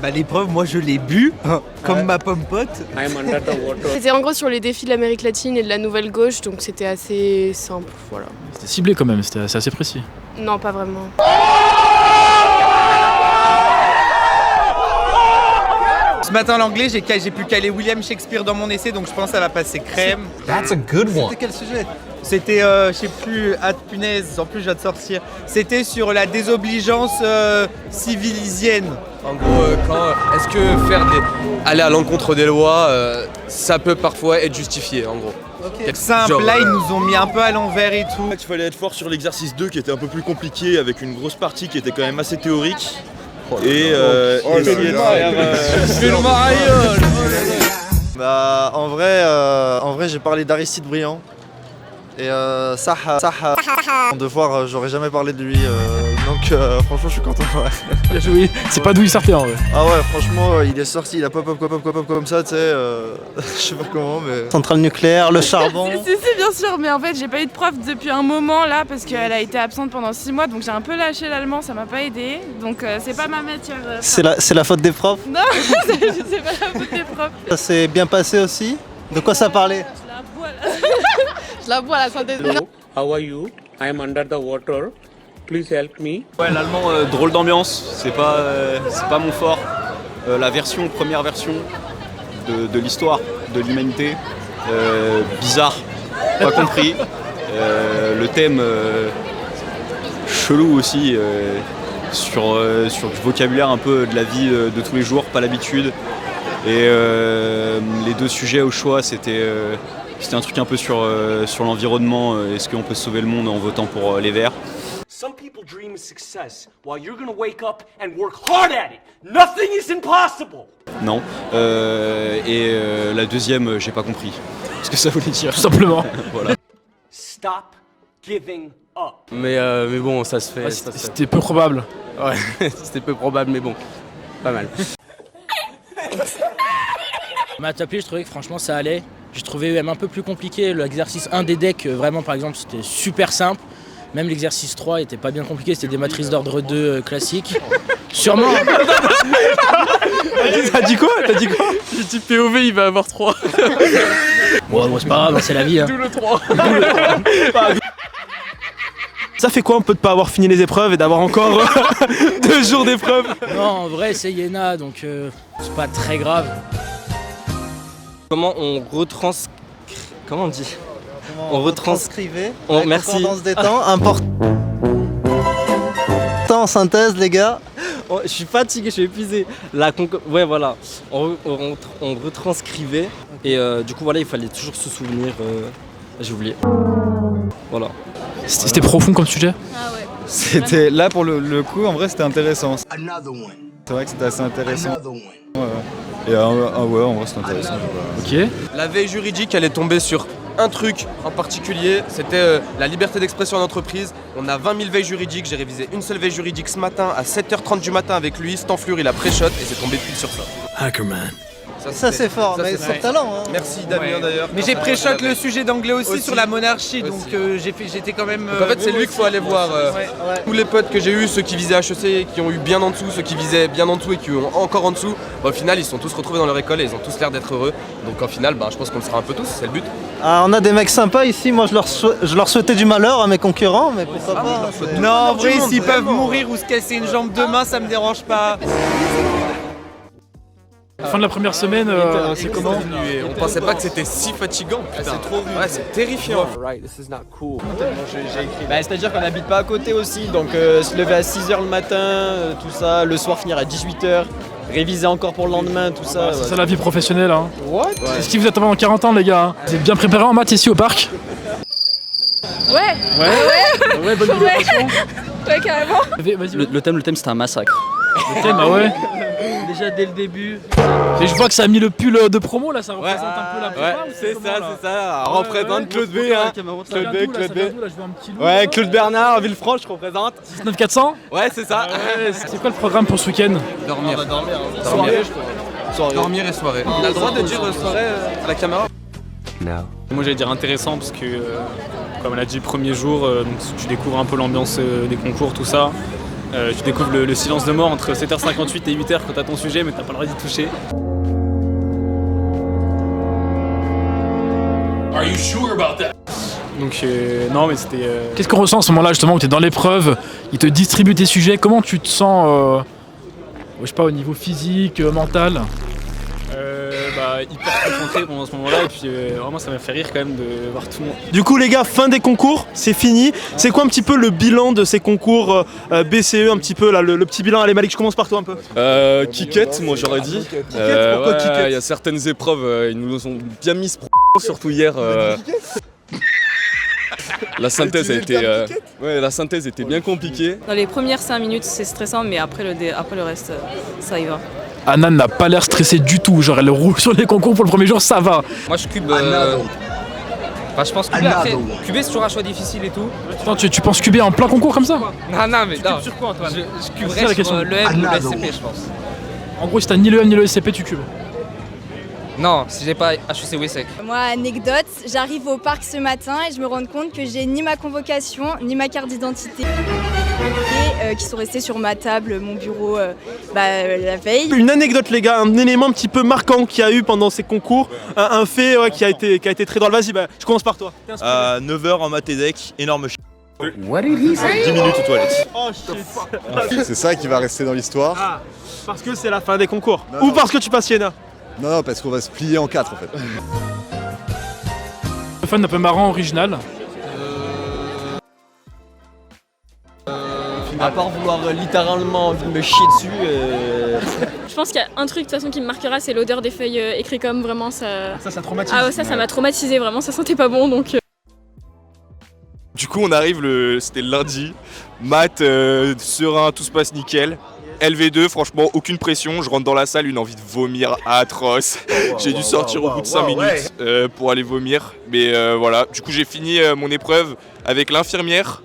Bah l'épreuve, moi je l'ai bu, comme ma pomme pote. C'était en gros sur les défis de l'Amérique latine et de la nouvelle gauche, donc c'était assez simple, voilà. C'était ciblé quand même, c'était assez précis. Non, pas vraiment. Ce matin l'anglais, j'ai pu caler William Shakespeare dans mon essai, donc je pense que ça va passer crème. That's a good one. C'était quel sujet? C'était, je sais plus, punaise, en plus je viens de sortir. C'était sur la désobligeance civilisienne. En gros, est-ce que aller à l'encontre des lois, ça peut parfois être justifié, en gros. Okay. Simple, là ils nous ont mis un peu à l'envers et tout. Il fallait être fort sur l'exercice 2 qui était un peu plus compliqué, avec une grosse partie qui était quand même assez théorique. Essayer de faire... Bah en vrai j'ai parlé d'Aristide Briand et Saha en devoir j'aurais jamais parlé de lui donc franchement je suis content. Bien joué, c'est pas d'où il sortait en vrai. Ah ouais franchement il est sorti, il a pop comme ça tu sais, je sais pas comment mais... Centrale nucléaire, le charbon. Si bien sûr, mais en fait j'ai pas eu de prof depuis un moment là parce qu'elle a été absente pendant 6 mois donc j'ai un peu lâché l'allemand, ça m'a pas aidé donc c'est pas ma matière. C'est la faute des profs? Non, c'est pas la faute des profs. Ça s'est bien passé aussi? De quoi ça parlait? Je la bois là. Je la bois à la santé. Hello, how are you? I am under the water. Please help me. Ouais, l'allemand, drôle d'ambiance, c'est pas mon fort. Première version de l'histoire, de l'humanité, bizarre, pas compris. Le thème chelou aussi, sur du vocabulaire un peu de la vie de tous les jours, pas l'habitude. Et les deux sujets au choix, c'était un truc un peu sur l'environnement. Est-ce qu'on peut sauver le monde en votant pour les Verts? Some people dream of success while you're gonna wake up and work hard at it. Nothing is impossible. Non. La deuxième, j'ai pas compris ce que ça voulait dire. Tout simplement. Voilà. Stop giving up. Mais bon, ça se fait. C'était peu probable. Ouais, c'était peu probable, mais bon, pas mal. Maths appli, je trouvais que franchement ça allait. J'ai trouvé même un peu plus compliqué l'exercice 1 des decks, vraiment par exemple c'était super simple. Même l'exercice 3 était pas bien compliqué, c'était des matrices d'ordre 2 classiques. Sûrement. T'as dit quoi? J'ai dit POV, il va avoir 3. Bon, c'est pas grave, c'est la vie. Hein. D'où le 3. Ça fait quoi un peu de pas avoir fini les épreuves et d'avoir encore 2 jours d'épreuves? Non, en vrai c'est Iéna, donc c'est pas très grave. Comment on retranscrit... Comment on dit? On retranscrivait. Merci. Des temps, important en synthèse les gars. Je suis fatigué, je suis épuisé. Ouais voilà, on retranscrivait et du coup voilà il fallait toujours se souvenir. J'ai oublié. Voilà. C'était profond comme sujet. Ah ouais. C'était là pour le coup en vrai c'était intéressant. C'est vrai que c'était assez intéressant. Et ouais en vrai c'était intéressant. Ok. La veille juridique elle est tombée sur un truc en particulier, c'était la liberté d'expression en entreprise. On a 20 000 veilles juridiques, j'ai révisé une seule veille juridique ce matin à 7h30 du matin avec lui, Stanflure il a pré-shot et c'est tombé pile sur ça. Hackerman. Ça c'est fort, mais c'est sur talent hein. Merci Damien d'ailleurs. Mais j'ai pré-shot le sujet d'anglais aussi sur la monarchie, donc j'étais quand même... Donc en fait c'est lui qu'il faut aller voir. Tous les potes que j'ai eu, ceux qui visaient HEC, qui ont eu bien en dessous, ceux qui visaient bien en dessous et qui ont encore en dessous, au final ils sont tous retrouvés dans leur école et ils ont tous l'air d'être heureux. Donc en final je pense qu'on le sera un peu tous, c'est le but. Ah, on a des mecs sympas ici, moi je leur souhaitais du malheur à mes concurrents, mais pourquoi pas. Non en vrai s'ils peuvent mourir ou se casser une jambe demain ça me dérange pas. Fin de la première semaine, c'est comment? On pensait pas que c'était si fatigant, putain. C'est trop rude. Ouais, c'est terrifiant. C'est-à-dire qu'on n'habite pas à côté aussi, donc se lever à 6h le matin, tout ça, le soir finir à 18h, réviser encore pour le lendemain, tout ça. C'est ça la vie professionnelle. Hein. What? Est-ce que vous êtes en 40 ans les gars? Hein. Vous êtes bien préparés en maths ici au parc? Ouais, bonne préparation. Ouais, carrément. Le thème c'était un massacre. Le thème, ah ouais. Déjà dès le début. Et je vois que ça a mis le pull de promo là, ça représente un peu la prépa. Ouais, c'est ça. On représente Claude B, hein. Claude B. Ouais, Claude Bernard, Villefranche, je représente. 19400. Ouais, c'est ça. C'est quoi le programme pour ce week-end? Dormir. Dormir et soirée. On a le droit de dire soirée à la caméra? Moi j'allais dire intéressant parce que comme elle a dit le premier jour, donc tu découvres un peu l'ambiance des concours, tout ça. Tu découvres le silence de mort entre 7h58 et 8h quand t'as ton sujet mais t'as pas le droit d'y toucher. Are you sure about that? Donc non mais c'était... Qu'est-ce qu'on ressent à ce moment-là justement où tu es dans l'épreuve, ils te distribuent tes sujets, comment tu te sens je sais pas, au niveau physique, mental? Hyper concentré pendant ce moment-là et puis vraiment ça m'a fait rire quand même de voir tout le monde. Du coup les gars, fin des concours, c'est fini. C'est quoi un petit peu le bilan de ces concours BCE, un petit peu là, le petit bilan? Allez Malik, je commence par toi un peu. Kiket, moi j'aurais dit. Pourquoi Kiket? Il y a certaines épreuves, ils nous ont bien mis ce surtout hier. La synthèse la synthèse était bien compliquée. Dans les premières 5 minutes c'est stressant mais après le reste ça y va. Anan n'a pas l'air stressée du tout, genre elle roule sur les concours pour le premier jour, ça va. Moi je cube... je pense cuber après. Cuber c'est toujours un choix difficile et tout. Attends, tu penses cuber en plein concours comme ça? Non mais non. Sur quoi Antoine? Je cuberais sur l'EM ou le SCP je pense. En gros si t'as ni le M ni le SCP tu cubes? Non, si j'ai pas HEC WESSEC. Moi, anecdote, j'arrive au parc ce matin et je me rends compte que j'ai ni ma convocation, ni ma carte d'identité. Et qui sont restés sur ma table, mon bureau, la veille. Une anecdote les gars, un élément un petit peu marquant qu'il y a eu pendant ces concours, un fait qui a été très drôle. Vas-y, je commence par toi. 9h en maths EDEC, énorme What did he say? 10 minutes aux toilettes. Oh shit. C'est ça qui va rester dans l'histoire. Ah, parce que c'est la fin des concours. Ou parce que tu passes Iéna? Non, parce qu'on va se plier en 4 en fait. Le fun un peu marrant, original. À part vouloir littéralement envie de me chier dessus. Je pense qu'il y a un truc de toute façon qui me marquera, c'est l'odeur des feuilles écrites comme vraiment ça. Ça traumatise. Ah ouais, ça m'a traumatisé vraiment, ça sentait pas bon donc. Du coup on arrive, c'était le lundi, maths, serein, tout se passe nickel. LV2, franchement, aucune pression. Je rentre dans la salle, une envie de vomir atroce. J'ai dû sortir au bout de 5 minutes pour aller vomir. Mais voilà, du coup, j'ai fini mon épreuve avec l'infirmière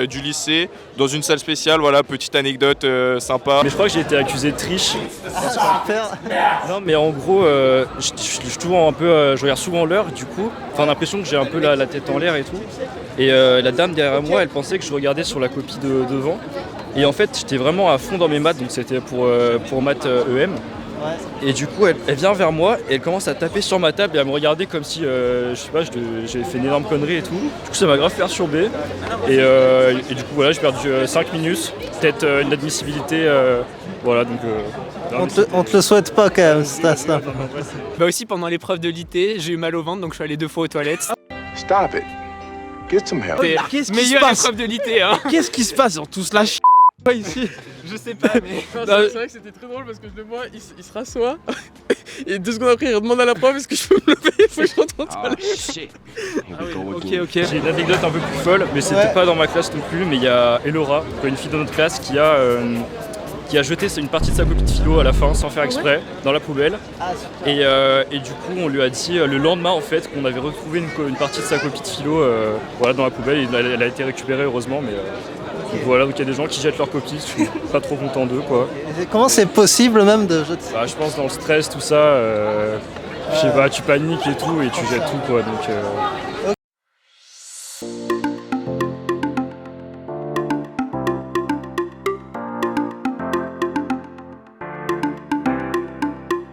du lycée dans une salle spéciale. Voilà, petite anecdote sympa. Mais je crois que j'ai été accusé de triche. Non, mais en gros, je regarde souvent l'heure, du coup, j'ai l'impression que j'ai un peu la tête en l'air et tout. Et la dame derrière moi, elle pensait que je regardais sur la copie de devant. Et en fait, j'étais vraiment à fond dans mes maths, donc c'était pour maths EM. Ouais. Et du coup, elle vient vers moi et elle commence à taper sur ma table et à me regarder comme si, je sais pas, j'avais fait une énorme connerie et tout. Du coup, ça m'a grave perturbé. Et du coup, voilà, j'ai perdu 5 minutes, peut-être une admissibilité. Voilà, donc. On te le souhaite pas quand même, ça. Bah aussi, pendant l'épreuve de l'IT, j'ai eu mal au ventre, donc je suis allé 2 fois aux toilettes. Stop it. Get some help. Qu'est-ce qui se Meilleure passe? épreuve de l'IT, hein. Qu'est-ce qui se passe? Ils ont tous la ici. Je sais pas, mais. C'est vrai que c'était très drôle parce que je le vois, il se rassoit et 2 secondes après il demande à la prof est-ce que je peux me lever, il faut que je rentre en toilette. Ok. J'ai une anecdote un peu plus folle, mais c'était pas dans ma classe non plus, mais il y a Elora, une fille de notre classe, qui a jeté une partie de sa copie de philo à la fin sans faire exprès dans la poubelle. Et du coup on lui a dit le lendemain en fait qu'on avait retrouvé une partie de sa copie de philo dans la poubelle et elle a été récupérée heureusement, mais donc voilà, donc il y a des gens qui jettent leur copie, je suis pas trop content d'eux quoi. Et comment c'est possible même de jeter? Je pense dans le stress tout ça, je sais pas, tu paniques et tout et tu jettes tout quoi donc.